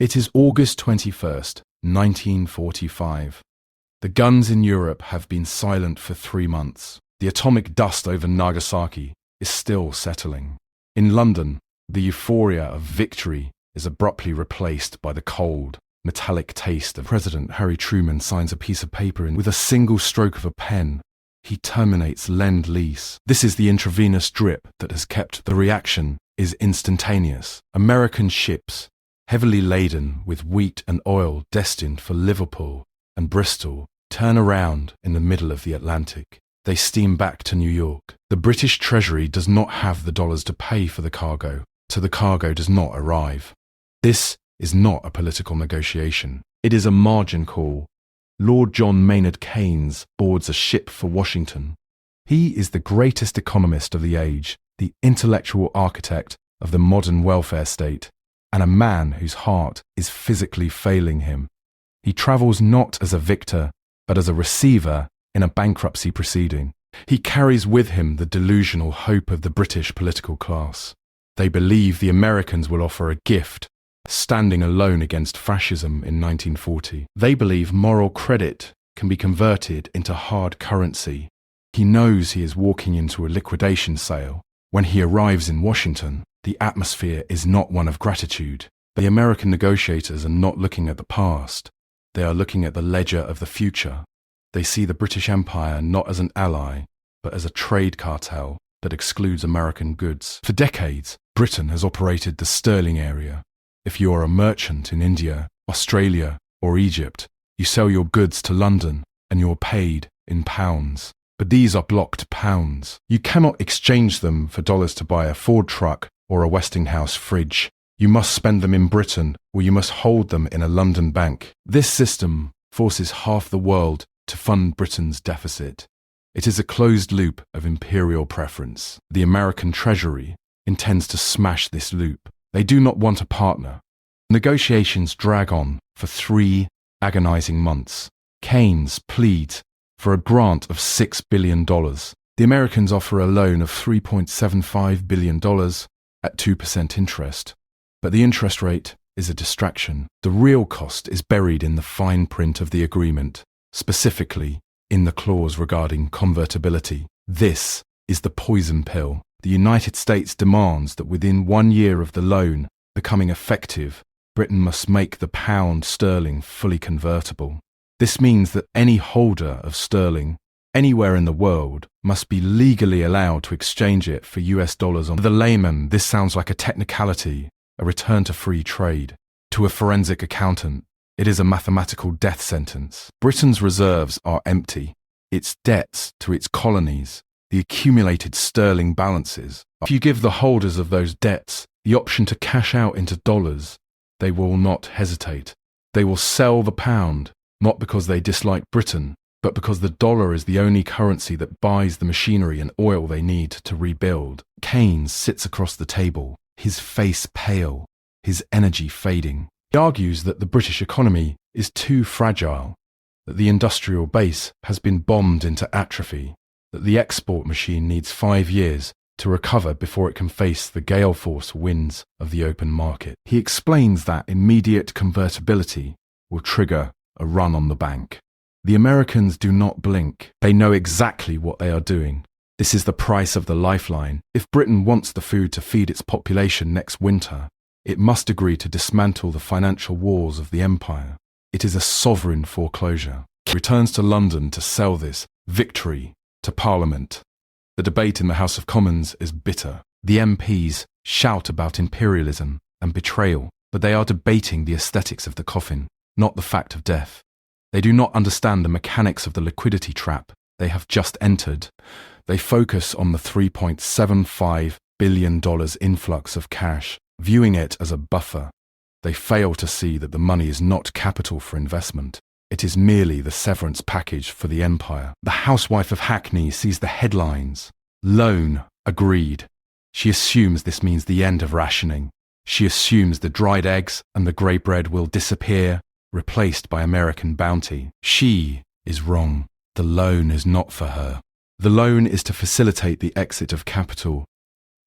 It is August 21st, 1945. The guns in Europe have been silent for 3 months. The atomic dust over Nagasaki is still settling. In London, the euphoria of victory is abruptly replaced by the cold, metallic taste of President Harry Truman signs a piece of paper and with a single stroke of a pen, he terminates Lend-Lease. This is the intravenous drip that has kept the reaction is instantaneous. American ships, heavily laden with wheat and oil destined for Liverpool and Bristol, turn around in the middle of the Atlantic. They steam back to New York. The British Treasury does not have the dollars to pay for the cargo, so the cargo does not arrive. This is not a political negotiation. It is a margin call. Lord John Maynard Keynes boards a ship for Washington. He is the greatest economist of the age, the intellectual architect of the modern welfare state, and a man whose heart is physically failing him. He travels not as a victor, but as a receiver in a bankruptcy proceeding. He carries with him the delusional hope of the British political class. They believe the Americans will offer a gift, standing alone against fascism in 1940. They believe moral credit can be converted into hard currency. He knows he is walking into a liquidation sale. When he arrives in Washington, the atmosphere is not one of gratitude. The American negotiators are not looking at the past. They are looking at the ledger of the future. They see the British Empire not as an ally, but as a trade cartel that excludes American goods. For decades, Britain has operated the sterling area. If you are a merchant in India, Australia, or Egypt, you sell your goods to London and you are paid in pounds. But these are blocked pounds. You cannot exchange them for dollars to buy a Ford truck or a Westinghouse fridge. You must spend them in Britain, or you must hold them in a London bank. This system forces half the world to fund Britain's deficit. It is a closed loop of imperial preference. The American Treasury intends to smash this loop. They do not want a partner. Negotiations drag on for 3 agonizing months. Keynes pleads for a grant of $6 billion. The Americans offer a loan of $3.75 billion at 2% interest. But the interest rate is a distraction. The real cost is buried in the fine print of the agreement, specifically in the clause regarding convertibility. This is the poison pill. The United States demands that within 1 year of the loan becoming effective, Britain must make the pound sterling fully convertible. This means that any holder of sterling anywhere in the world must be legally allowed to exchange it for US dollars. To the layman, this sounds like a technicality, a return to free trade. To a forensic accountant, it is a mathematical death sentence. Britain's reserves are empty. Its debts to its colonies, the accumulated sterling balances. If you give the holders of those debts the option to cash out into dollars, they will not hesitate. They will sell the pound, not because they dislike Britain, but because the dollar is the only currency that buys the machinery and oil they need to rebuild. Keynes sits across the table, his face pale, his energy fading. He argues that the British economy is too fragile, that the industrial base has been bombed into atrophy, that the export machine needs 5 years to recover before it can face the gale force winds of the open market. He explains that immediate convertibility will trigger a run on the bank. The Americans do not blink. They know exactly what they are doing. This is the price of the lifeline. If Britain wants the food to feed its population next winter, it must agree to dismantle the financial walls of the empire. It is a sovereign foreclosure. He returns to London to sell this victory to Parliament. The debate in the House of Commons is bitter. The MPs shout about imperialism and betrayal, but they are debating the aesthetics of the coffin, not the fact of death. They do not understand the mechanics of the liquidity trap they have just entered. They focus on the $3.75 billion influx of cash, viewing it as a buffer. They fail to see that the money is not capital for investment. It is merely the severance package for the empire. The housewife of Hackney sees the headlines. Loan agreed. She assumes this means the end of rationing. She assumes the dried eggs and the grey bread will disappear, replaced by American bounty. She is wrong. The loan is not for her. The loan is to facilitate the exit of capital.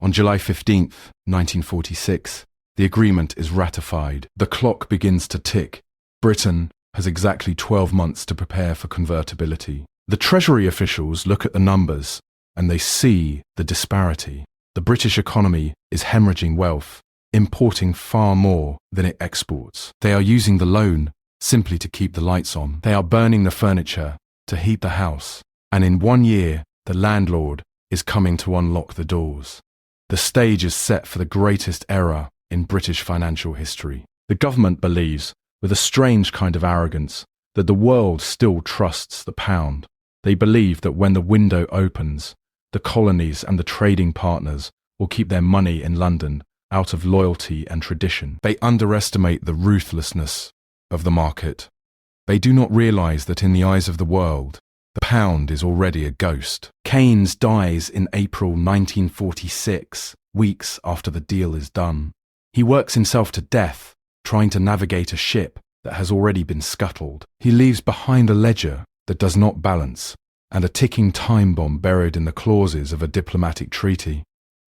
On July 15th, 1946, The agreement is ratified. The clock begins to tick. Britain has exactly 12 months to prepare for convertibility. The Treasury officials look at the numbers and they see the disparity. The British economy is hemorrhaging wealth, importing far more than it exports. They are using the loan simply to keep the lights on. They are burning the furniture to heat the house. And in 1 year, the landlord is coming to unlock the doors. The stage is set for the greatest era in British financial history. The government believes, with a strange kind of arrogance, that the world still trusts the pound. They believe that when the window opens, the colonies and the trading partners will keep their money in London out of loyalty and tradition. They underestimate the ruthlessness of the market. They do not realize that in the eyes of the world, the pound is already a ghost. Keynes dies in April 1946, weeks after the deal is done. He works himself to death, trying to navigate a ship that has already been scuttled. He leaves behind a ledger that does not balance, and a ticking time bomb buried in the clauses of a diplomatic treaty.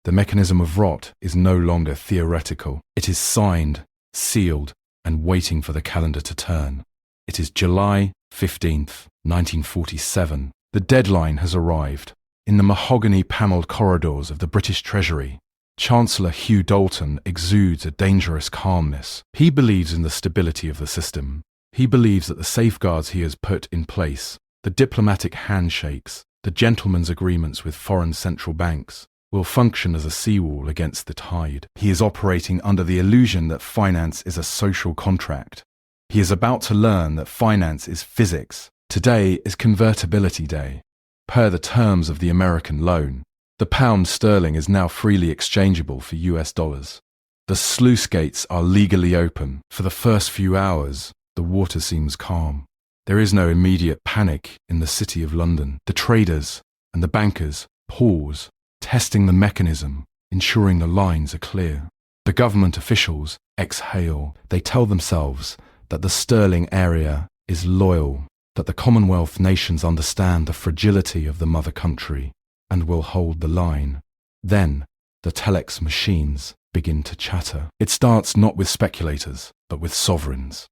The mechanism of rot is no longer theoretical. It is signed, sealed, and waiting for the calendar to turn. It is July 15th, 1947. The deadline has arrived. In the mahogany-panelled corridors of the British Treasury, Chancellor Hugh Dalton exudes a dangerous calmness. He believes in the stability of the system. He believes that the safeguards he has put in place, the diplomatic handshakes, the gentlemen's agreements with foreign central banks, will function as a seawall against the tide. He is operating under the illusion that finance is a social contract. He is about to learn that finance is physics. Today is convertibility day. Per the terms of the American loan, the pound sterling is now freely exchangeable for US dollars. The sluice gates are legally open. For the first few hours, the water seems calm. There is no immediate panic in the City of London. The traders and the bankers pause, testing the mechanism, ensuring the lines are clear. The government officials exhale. They tell themselves that the sterling area is loyal, that the Commonwealth nations understand the fragility of the mother country and will hold the line. Then, the telex machines begin to chatter. It starts not with speculators, but with sovereigns.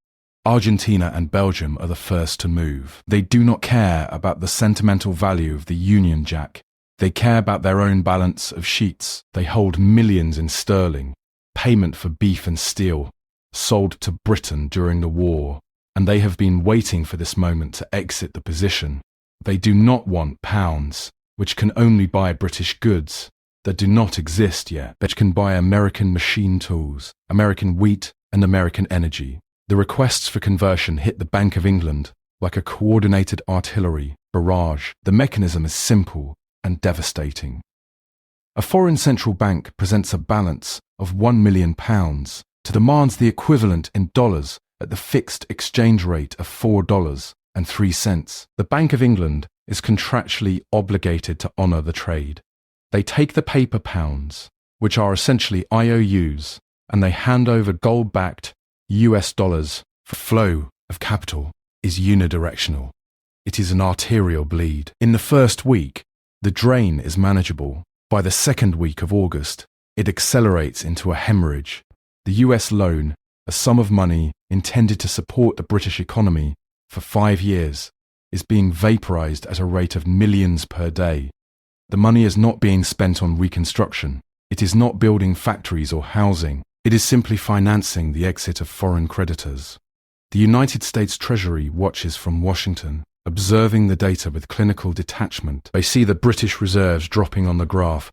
Argentina and Belgium are the first to move. They do not care about the sentimental value of the Union Jack. They care about their own balance of sheets. They hold millions in sterling, payment for beef and steel, sold to Britain during the war, and they have been waiting for this moment to exit the position. They do not want pounds, which can only buy British goods that do not exist yet, but can buy American machine tools, American wheat, and American energy. The requests for conversion hit the Bank of England like a coordinated artillery barrage. The mechanism is simple and devastating. A foreign central bank presents a balance of £1 million, demands the equivalent in dollars at the fixed exchange rate of $4.03. The Bank of England is contractually obligated to honour the trade. They take the paper pounds, which are essentially IOUs, and they hand over gold-backed US dollars. The flow of capital is unidirectional. It is an arterial bleed. In the first week, the drain is manageable. By the second week of August, it accelerates into a hemorrhage. The US loan, a sum of money intended to support the British economy for 5 years, is being vaporized at a rate of millions per day. The money is not being spent on reconstruction. It is not building factories or housing. It is simply financing the exit of foreign creditors. The United States Treasury watches from Washington, observing the data with clinical detachment. They see the British reserves dropping on the graph,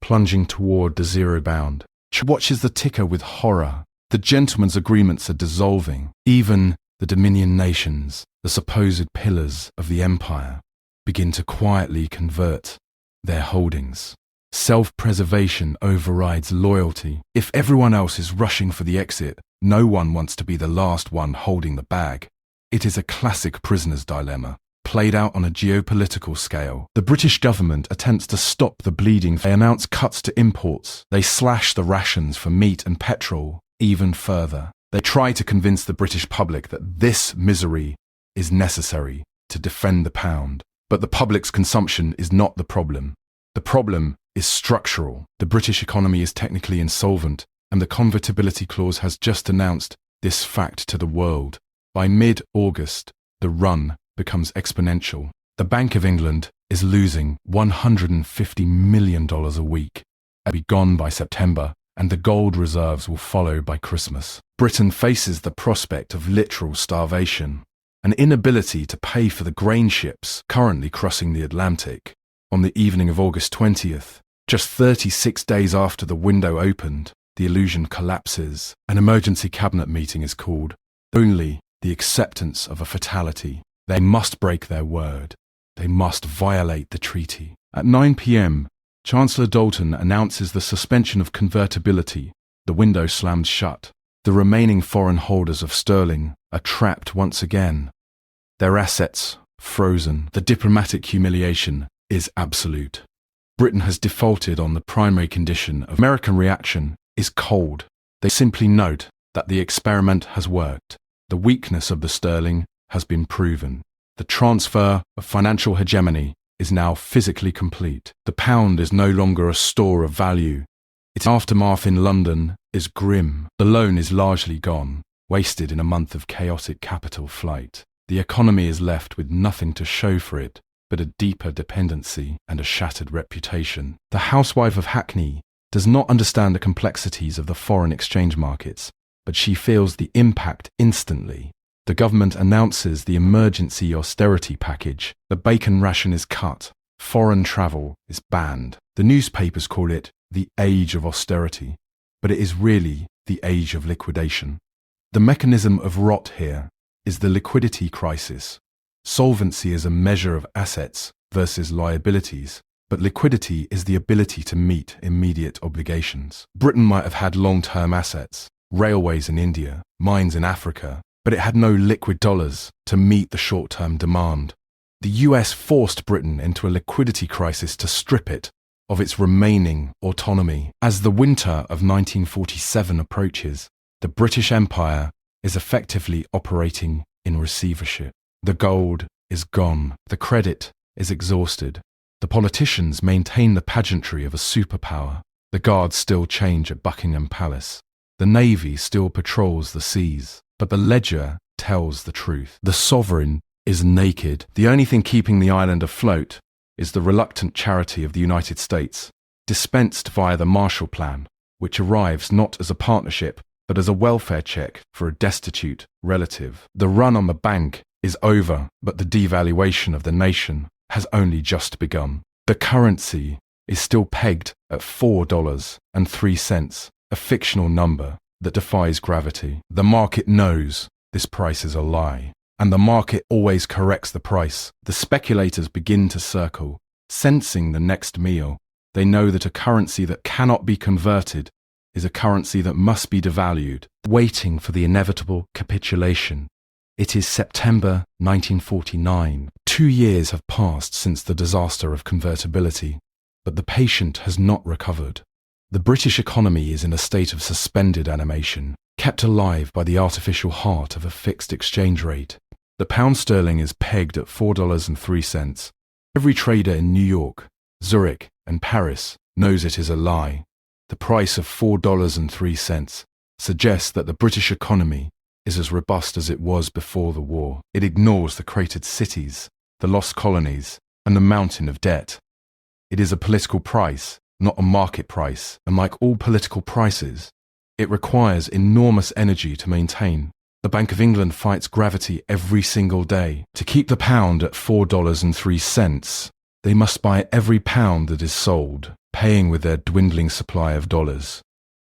plunging toward the zero bound. She watches the ticker with horror. The gentlemen's agreements are dissolving. Even the Dominion nations, the supposed pillars of the empire, begin to quietly convert their holdings. Self-preservation overrides loyalty. If everyone else is rushing for the exit, no one wants to be the last one holding the bag. It is a classic prisoner's dilemma, played out on a geopolitical scale. The British government attempts to stop the bleeding. They announce cuts to imports. They slash the rations for meat and petrol even further. They try to convince the British public that this misery is necessary to defend the pound. But the public's consumption is not the problem. The problem is structural. The British economy is technically insolvent, and the convertibility clause has just announced this fact to the world. By mid-August, the run becomes exponential. The Bank of England is losing $150 million a week. It'll be gone by September, and the gold reserves will follow by Christmas. Britain faces the prospect of literal starvation, an inability to pay for the grain ships currently crossing the Atlantic. On the evening of August 20th, just 36 days after the window opened, the illusion collapses. An emergency cabinet meeting is called. Only the acceptance of a fatality. They must break their word. They must violate the treaty. At 9 p.m., Chancellor Dalton announces the suspension of convertibility. The window slams shut. The remaining foreign holders of sterling are trapped once again. Their assets frozen. The diplomatic humiliation is absolute. Britain has defaulted on the primary condition of American reaction is cold. They simply note that the experiment has worked. The weakness of the sterling has been proven. The transfer of financial hegemony is now physically complete. The pound is no longer a store of value. Its aftermath in London is grim. The loan is largely gone, wasted in a month of chaotic capital flight. The economy is left with nothing to show for it but a deeper dependency and a shattered reputation. The housewife of Hackney does not understand the complexities of the foreign exchange markets, but she feels the impact instantly. The government announces the emergency austerity package. The bacon ration is cut. Foreign travel is banned. The newspapers call it the age of austerity, but it is really the age of liquidation. The mechanism of rot here is the liquidity crisis. Solvency is a measure of assets versus liabilities, but liquidity is the ability to meet immediate obligations. Britain might have had long-term assets, railways in India, mines in Africa, but it had no liquid dollars to meet the short-term demand. The US forced Britain into a liquidity crisis to strip it of its remaining autonomy. As the winter of 1947 approaches, the British Empire is effectively operating in receivership. The gold is gone. The credit is exhausted. The politicians maintain the pageantry of a superpower. The guards still change at Buckingham Palace. The navy still patrols the seas. But the ledger tells the truth. The sovereign is naked. The only thing keeping the island afloat is the reluctant charity of the United States, dispensed via the Marshall Plan, which arrives not as a partnership, but as a welfare check for a destitute relative. The run on the bank is over, but the devaluation of the nation has only just begun. The currency is still pegged at $4.03, a fictional number that defies gravity. The market knows this price is a lie, and the market always corrects the price. The speculators begin to circle, sensing the next meal. They know that a currency that cannot be converted is a currency that must be devalued, waiting for the inevitable capitulation. It is September 1949. 2 years have passed since the disaster of convertibility, but the patient has not recovered. The British economy is in a state of suspended animation, kept alive by the artificial heart of a fixed exchange rate. The pound sterling is pegged at $4.03. Every trader in New York, Zurich, and Paris knows it is a lie. The price of $4.03 suggests that the British economy is as robust as it was before the war. It ignores the cratered cities, the lost colonies, and the mountain of debt. It is a political price, not a market price, and like all political prices, it requires enormous energy to maintain. The Bank of England fights gravity every single day. To keep the pound at $4.03, they must buy every pound that is sold, paying with their dwindling supply of dollars.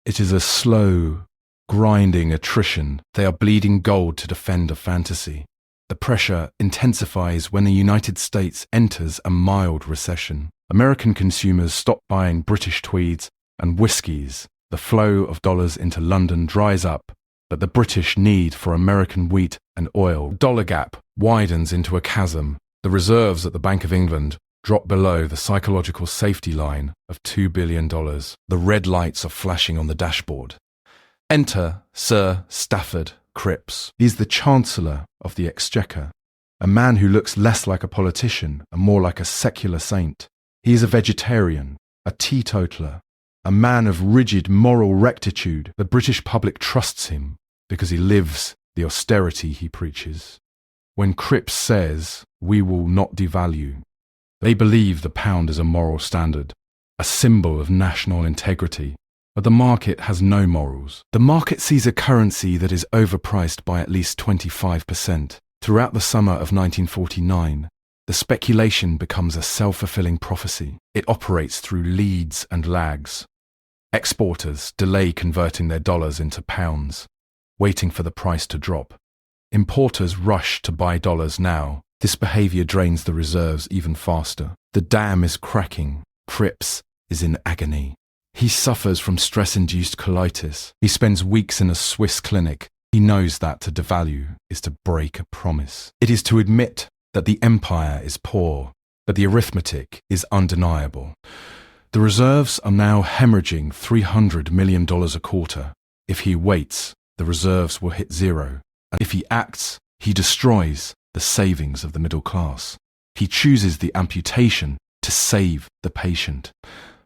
It is a slow, grinding attrition. They are bleeding gold to defend a fantasy. The pressure intensifies when the United States enters a mild recession. American consumers stop buying British tweeds and whiskies. The flow of dollars into London dries up, but the British need for American wheat and oil. The dollar gap widens into a chasm. The reserves at the Bank of England drop below the psychological safety line of $2 billion. The red lights are flashing on the dashboard. Enter Sir Stafford Cripps. He is the Chancellor of the Exchequer, a man who looks less like a politician and more like a secular saint. He is a vegetarian, a teetotaler, a man of rigid moral rectitude. The British public trusts him because he lives the austerity he preaches. When Cripps says, "We will not devalue," they believe the pound is a moral standard, a symbol of national integrity. But the market has no morals. The market sees a currency that is overpriced by at least 25%. Throughout the summer of 1949, the speculation becomes a self-fulfilling prophecy. It operates through leads and lags. Exporters delay converting their dollars into pounds, waiting for the price to drop. Importers rush to buy dollars now. This behavior drains the reserves even faster. The dam is cracking. Cripps is in agony. He suffers from stress-induced colitis. He spends weeks in a Swiss clinic. He knows that to devalue is to break a promise. It is to admit that the empire is poor, but the arithmetic is undeniable. The reserves are now hemorrhaging $300 million a quarter. If he waits, the reserves will hit zero. And if he acts, he destroys the savings of the middle class. He chooses the amputation to save the patient.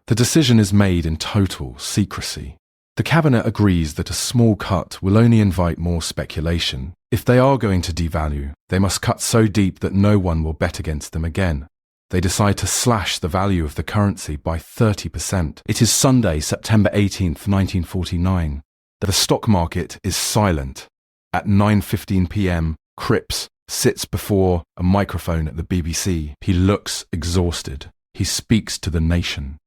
The decision is made in total secrecy. The cabinet agrees that a small cut will only invite more speculation. If they are going to devalue, they must cut so deep that no one will bet against them again. They decide to slash the value of the currency by 30%. It is Sunday, September 18th, 1949. The stock market is silent. At 9:15 p.m., Cripps sits before a microphone at the BBC. He looks exhausted. He speaks to the nation.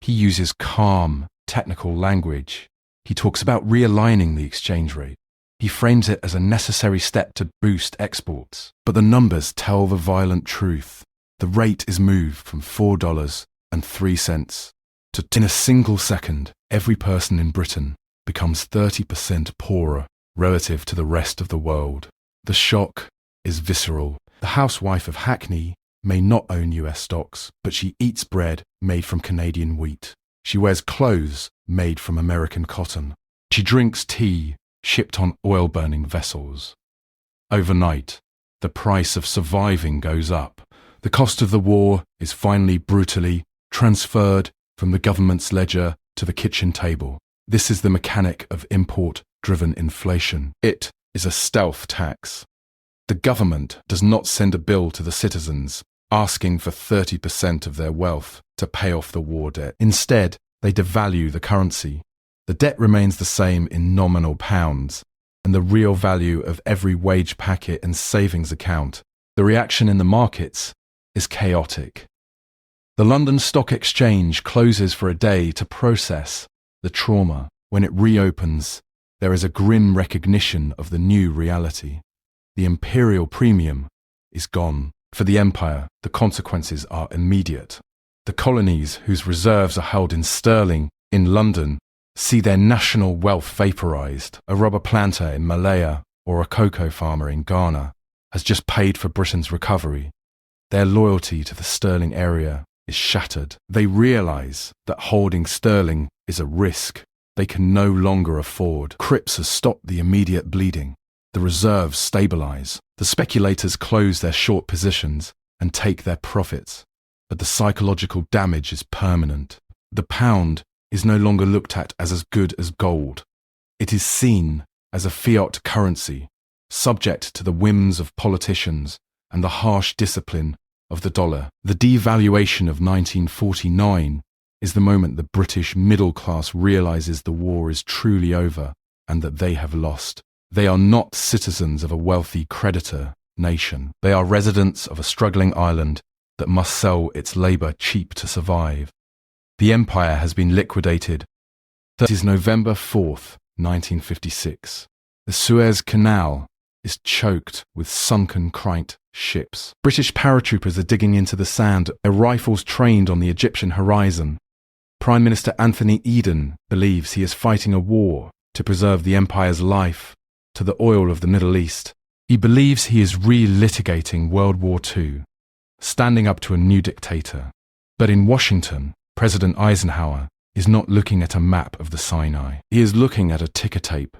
He uses calm, technical language. He talks about realigning the exchange rate. He frames it as a necessary step to boost exports. But the numbers tell the violent truth. The rate is moved from $4.03 to, in a single second, every person in Britain becomes 30% poorer relative to the rest of the world. The shock is visceral. The housewife of Hackney may not own US stocks, but she eats bread made from Canadian wheat. She wears clothes made from American cotton. She drinks tea shipped on oil-burning vessels. Overnight, the price of surviving goes up. The cost of the war is finally brutally transferred from the government's ledger to the kitchen table. This is the mechanic of import-driven inflation. It is a stealth tax. The government does not send a bill to the citizens asking for 30% of their wealth to pay off the war debt. Instead, they devalue the currency. The debt remains the same in nominal pounds, and the real value of every wage packet and savings account. The reaction in the markets is chaotic. The London Stock Exchange closes for a day to process the trauma. When it reopens, there is a grim recognition of the new reality. The imperial premium is gone. For the empire, the consequences are immediate. The colonies, whose reserves are held in sterling in London, see their national wealth vaporized. A rubber planter in Malaya or a cocoa farmer in Ghana has just paid for Britain's recovery. Their loyalty to the sterling area is shattered. They realize that holding sterling is a risk they can no longer afford. Cripps has stopped the immediate bleeding. The reserves stabilize. The speculators close their short positions and take their profits. But the psychological damage is permanent. The pound is no longer looked at as good as gold. It is seen as a fiat currency, subject to the whims of politicians and the harsh discipline of the dollar. The devaluation of 1949 is the moment the British middle class realizes the war is truly over and that they have lost. They are not citizens of a wealthy creditor nation. They are residents of a struggling island that must sell its labour cheap to survive. The empire has been liquidated. It is November 4th, 1956. The Suez Canal is choked with sunken cranked ships. British paratroopers are digging into the sand, their rifles trained on the Egyptian horizon. Prime Minister Anthony Eden believes he is fighting a war to preserve the empire's life to the oil of the Middle East. He believes he is re-litigating World War II, standing up to a new dictator. But in Washington, President Eisenhower is not looking at a map of the Sinai. He is looking at a ticker tape.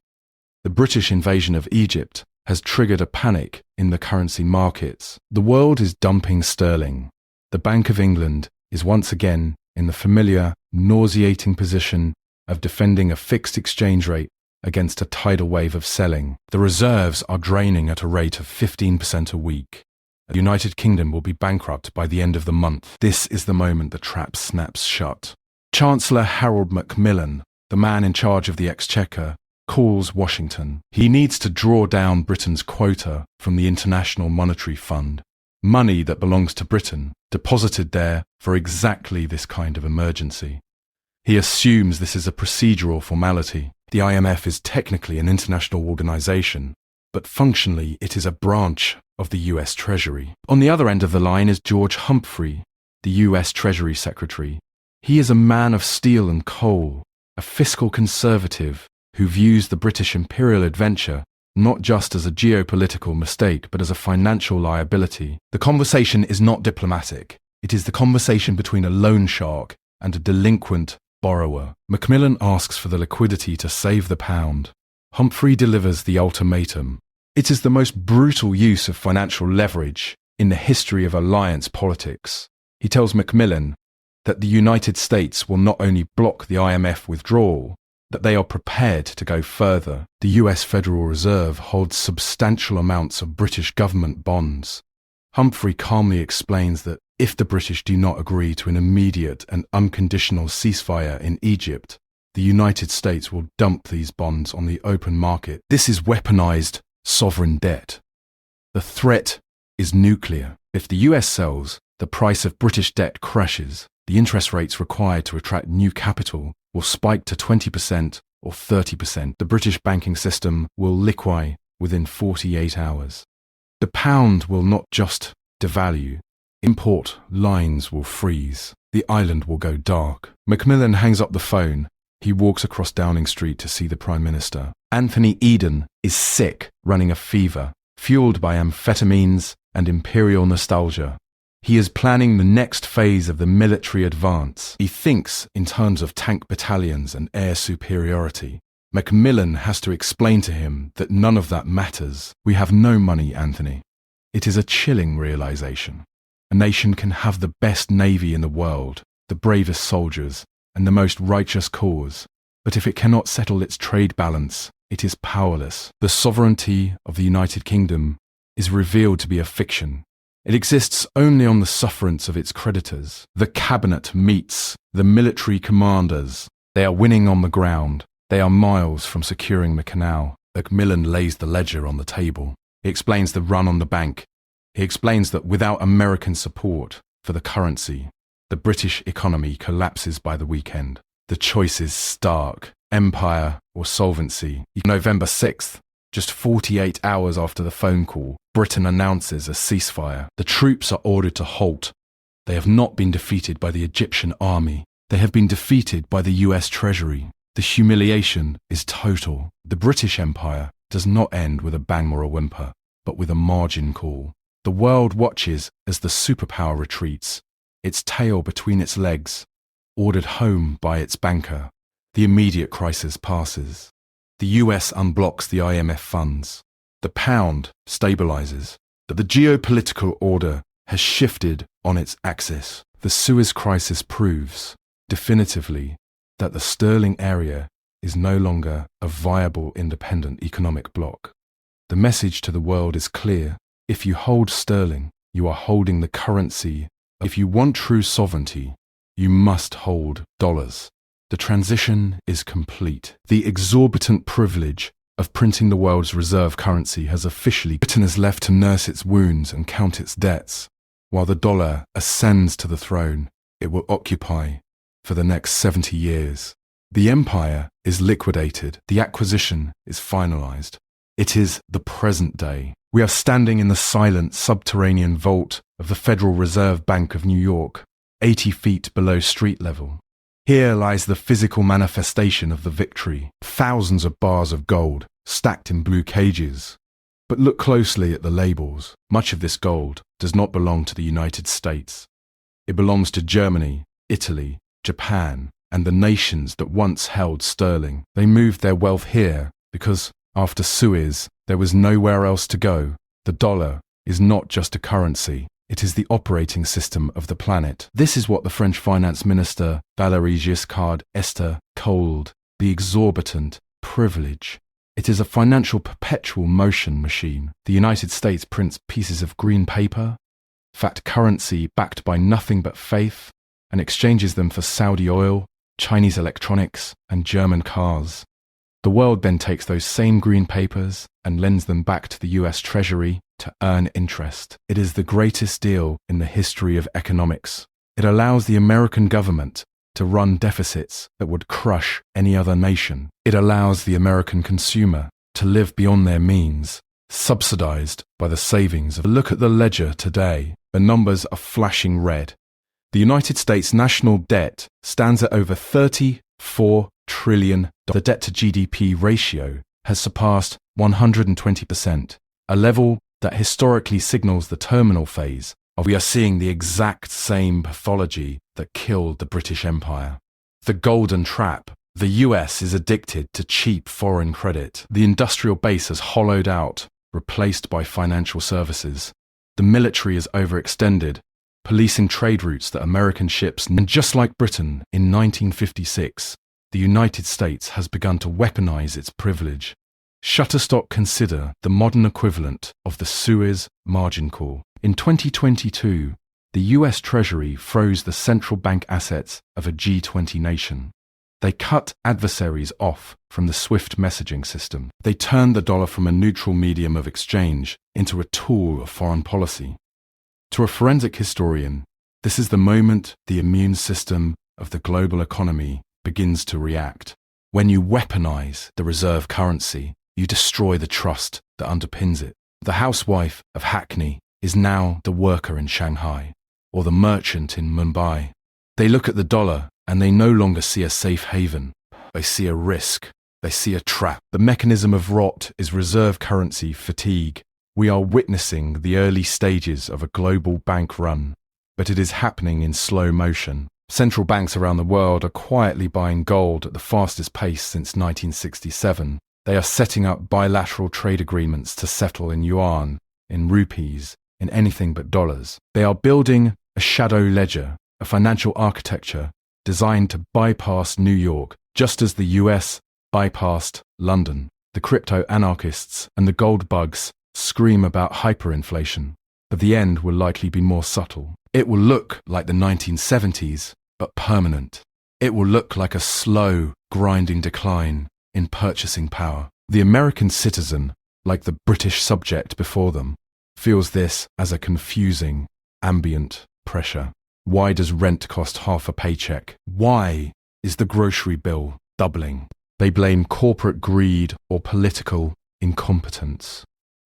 The British invasion of Egypt has triggered a panic in the currency markets. The world is dumping sterling. The Bank of England is once again in the familiar, nauseating position of defending a fixed exchange rate against a tidal wave of selling. The reserves are draining at a rate of 15% a week. The United Kingdom will be bankrupt by the end of the month. This is the moment the trap snaps shut. Chancellor Harold Macmillan, the man in charge of the Exchequer, calls Washington. He needs to draw down Britain's quota from the International Monetary Fund, money that belongs to Britain, deposited there for exactly this kind of emergency. He assumes this is a procedural formality. The IMF is technically an international organization, but functionally it is a branch of the US Treasury. On the other end of the line is George Humphrey, the US Treasury Secretary. He is a man of steel and coal, a fiscal conservative who views the British imperial adventure not just as a geopolitical mistake but as a financial liability. The conversation is not diplomatic. It is the conversation between a loan shark and a delinquent borrower. Macmillan asks for the liquidity to save the pound. Humphrey delivers the ultimatum. It is the most brutal use of financial leverage in the history of alliance politics. He tells Macmillan that the United States will not only block the IMF withdrawal, that they are prepared to go further. The US Federal Reserve holds substantial amounts of British government bonds. Humphrey calmly explains that if the British do not agree to an immediate and unconditional ceasefire in Egypt, the United States will dump these bonds on the open market. This is weaponized sovereign debt. The threat is nuclear. If the US sells, the price of British debt crashes. The interest rates required to attract new capital will spike to 20% or 30%. The British banking system will liquefy within 48 hours. The pound will not just devalue. Import lines will freeze. The island will go dark. Macmillan hangs up the phone. He walks across Downing Street to see the Prime Minister. Anthony Eden is sick, running a fever, fueled by amphetamines and imperial nostalgia. He is planning the next phase of the military advance. He thinks in terms of tank battalions and air superiority. Macmillan has to explain to him that none of that matters. We have no money, Anthony. It is a chilling realization. A nation can have the best navy in the world, the bravest soldiers, and the most righteous cause, but if it cannot settle its trade balance, it is powerless. The sovereignty of the United Kingdom is revealed to be a fiction. It exists only on the sufferance of its creditors. The cabinet meets the military commanders. They are winning on the ground. They are miles from securing the canal. Macmillan lays the ledger on the table. He explains the run on the bank. He explains that without American support for the currency, the British economy collapses by the weekend. The choice is stark: empire or solvency. November 6th, just 48 hours after the phone call, Britain announces a ceasefire. The troops are ordered to halt. They have not been defeated by the Egyptian army. They have been defeated by the US Treasury. The humiliation is total. The British Empire does not end with a bang or a whimper, but with a margin call. The world watches as the superpower retreats, its tail between its legs, ordered home by its banker. The immediate crisis passes. The US unblocks the IMF funds. The pound stabilizes. The geopolitical order has shifted on its axis. The Suez Crisis proves definitively that the sterling area is no longer a viable independent economic bloc. The message to the world is clear. If you hold sterling, you are holding the currency. If you want true sovereignty, you must hold dollars. The transition is complete. The exorbitant privilege of printing the world's reserve currency has officially. Britain is left to nurse its wounds and count its debts, while the dollar ascends to the throne it will occupy for the next 70 years. The empire is liquidated. The acquisition is finalized. It is the present day. We are standing in the silent subterranean vault of the Federal Reserve Bank of New York, 80 feet below street level. Here lies the physical manifestation of the victory, thousands of bars of gold stacked in blue cages. But look closely at the labels. Much of this gold does not belong to the United States. It belongs to Germany, Italy, Japan, and the nations that once held sterling. They moved their wealth here because, after Suez, there was nowhere else to go. The dollar is not just a currency. It is the operating system of the planet. This is what the French finance minister Valéry Giscard d'Estaing called the exorbitant privilege. It is a financial perpetual motion machine. The United States prints pieces of green paper, fiat currency backed by nothing but faith, and exchanges them for Saudi oil, Chinese electronics, and German cars. The world then takes those same green papers and lends them back to the US Treasury to earn interest. It is the greatest deal in the history of economics. It allows the American government to run deficits that would crush any other nation. It allows the American consumer to live beyond their means, subsidized by the savings of. Look at the ledger today. The numbers are flashing red. The United States national debt stands at over $34 trillion. The debt to GDP ratio has surpassed 120%, a level that historically signals the terminal phase of. We are seeing the exact same pathology that killed the British Empire. The golden trap. The US is addicted to cheap foreign credit. The industrial base has hollowed out, replaced by financial services. The military is overextended, policing trade routes that American ships. And just like Britain in 1956, the United States has begun to weaponize its privilege. Shutterstock consider the modern equivalent of the Suez margin call. In 2022, the US Treasury froze the central bank assets of a G20 nation. They cut adversaries off from the SWIFT messaging system. They turned the dollar from a neutral medium of exchange into a tool of foreign policy. To a forensic historian, this is the moment the immune system of the global economy begins to react. When you weaponize the reserve currency, you destroy the trust that underpins it. The housewife of Hackney is now the worker in Shanghai, or the merchant in Mumbai. They look at the dollar and they no longer see a safe haven. They see a risk. They see a trap. The mechanism of rot is reserve currency fatigue. We are witnessing the early stages of a global bank run, but it is happening in slow motion. Central banks around the world are quietly buying gold at the fastest pace since 1967. They are setting up bilateral trade agreements to settle in yuan, in rupees, in anything but dollars. They are building a shadow ledger, a financial architecture designed to bypass New York, just as the US bypassed London. The crypto anarchists and the gold bugs scream about hyperinflation, but the end will likely be more subtle. It will look like the 1970s, but permanent. It will look like a slow, grinding decline in purchasing power. The American citizen, like the British subject before them, feels this as a confusing, ambient pressure. Why does rent cost half a paycheck? Why is the grocery bill doubling? They blame corporate greed or political incompetence.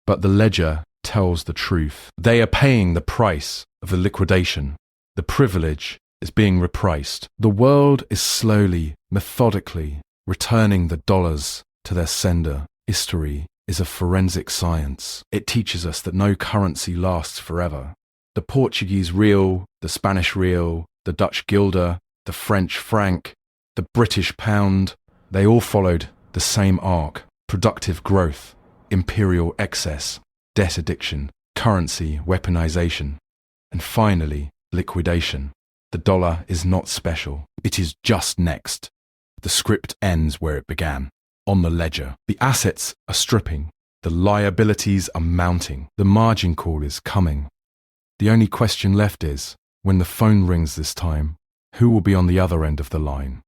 But the ledger tells the truth. They are paying the price of the liquidation. The privilege is being repriced. The world is slowly, methodically returning the dollars to their sender. History is a forensic science. It teaches us that no currency lasts forever. The Portuguese real, the Spanish real, the Dutch guilder, the French franc, the British pound, they all followed the same arc: productive growth, imperial excess, debt addiction, currency weaponization, and finally, liquidation. The dollar is not special. It is just next. The script ends where it began, on the ledger. The assets are stripping. The liabilities are mounting. The margin call is coming. The only question left is, when the phone rings this time, who will be on the other end of the line?